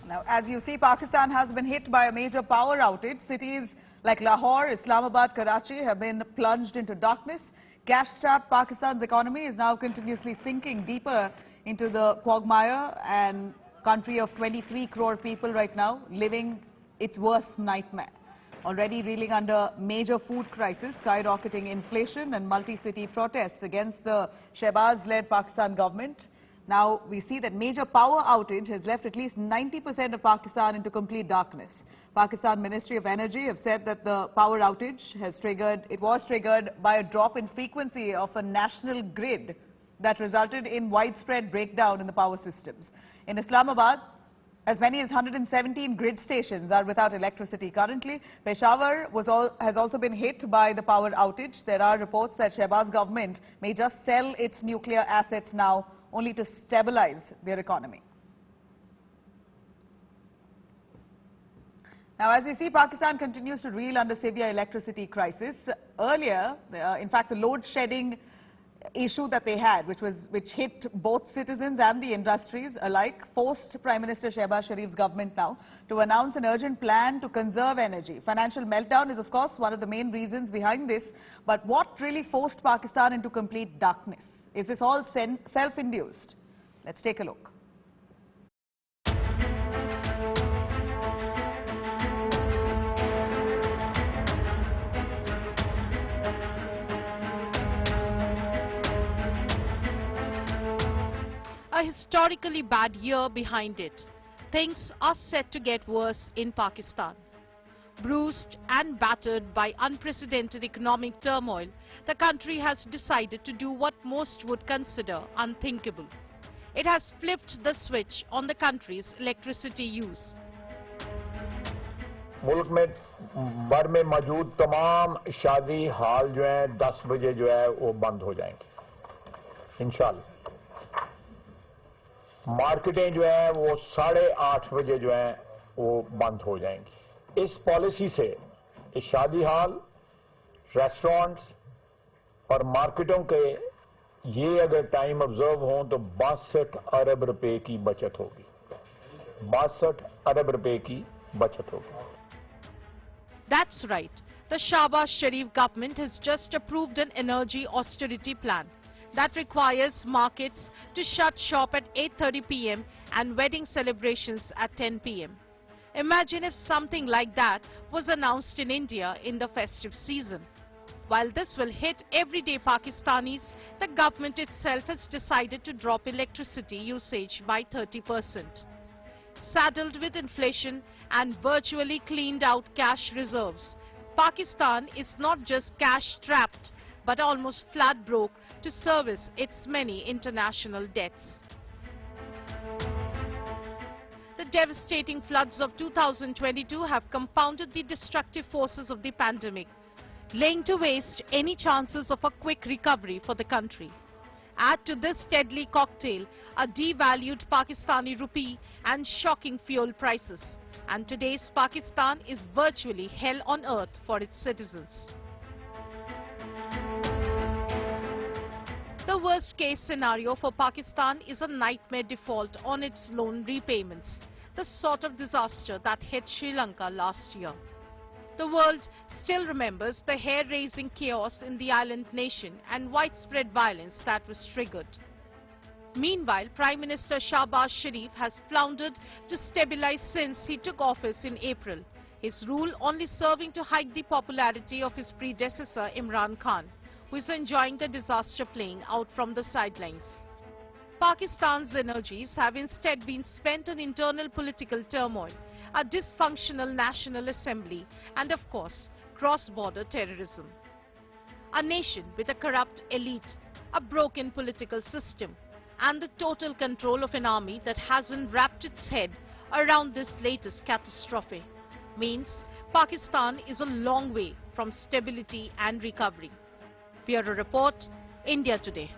Now, as you see, Pakistan has been hit by a major power outage. Cities like Lahore, Islamabad, Karachi have been plunged into darkness. Cash-strapped Pakistan's economy is now continuously sinking deeper into the quagmire, and country of 23 crore people right now living its worst nightmare. Already reeling under major food crisis, skyrocketing inflation and multi-city protests against the Shehbaz-led Pakistan government. Now, we see that major power outage has left at least 90% of Pakistan into complete darkness. Pakistan Ministry of Energy have said that the power outage was triggered by a drop in frequency of a national grid that resulted in widespread breakdown in the power systems. In Islamabad, as many as 117 grid stations are without electricity currently. Peshawar has also been hit by the power outage. There are reports that Shehbaz government may just sell its nuclear assets now, only to stabilize their economy. Now, as we see, Pakistan continues to reel under severe electricity crisis. Earlier, in fact, the load shedding issue that they had, which hit both citizens and the industries alike, forced Prime Minister Shehbaz Sharif's government now to announce an urgent plan to conserve energy. Financial meltdown is, of course, one of the main reasons behind this. But what really forced Pakistan into complete darkness? Is this all self-induced? Let's take a look. A historically bad year behind it. Things are set to get worse in Pakistan. Bruised and battered by unprecedented economic turmoil, the country has decided to do what most would consider unthinkable. It has flipped the switch on the country's electricity use. मुल्क में भर में मौजूद तमाम शादी हाल जो हैं 10 बजे जो है वो बंद हो जाएंगे इंशाल्लाह। मार्केटें जो है वो 8:30 बजे जो है वो बंद हो जाएंगी। इस पॉलिसी से इस शादी हाल, रेस्टोरेंट्स और मार्केटों के ये अगर टाइम ऑब्जर्व हों तो 62 अरब रुपए की बचत होगी। 62 अरब रुपए की बचत होगी। That's right. The Shehbaz Sharif government has just approved an energy austerity plan that requires markets to shut shop at 8:30 p.m. and wedding celebrations at 10 p.m. Imagine if something like that was announced in India in the festive season. While this will hit everyday Pakistanis, the government itself has decided to drop electricity usage by 30%. Saddled with inflation and virtually cleaned out cash reserves, Pakistan is not just cash-strapped but almost flat broke to service its many international debts. The devastating floods of 2022 have compounded the destructive forces of the pandemic, laying to waste any chances of a quick recovery for the country. Add to this deadly cocktail a devalued Pakistani rupee and shocking fuel prices, and today's Pakistan is virtually hell on earth for its citizens. The worst case scenario for Pakistan is a nightmare default on its loan repayments, the sort of disaster that hit Sri Lanka last year. The world still remembers the hair-raising chaos in the island nation and widespread violence that was triggered. Meanwhile, Prime Minister Shehbaz Sharif has floundered to stabilize since he took office in April, his rule only serving to hike the popularity of his predecessor Imran Khan, who is enjoying the disaster playing out from the sidelines. Pakistan's energies have instead been spent on internal political turmoil, a dysfunctional National Assembly, and of course, cross-border terrorism. A nation with a corrupt elite, a broken political system, and the total control of an army that hasn't wrapped its head around this latest catastrophe means Pakistan is a long way from stability and recovery. Bureau Report, India Today.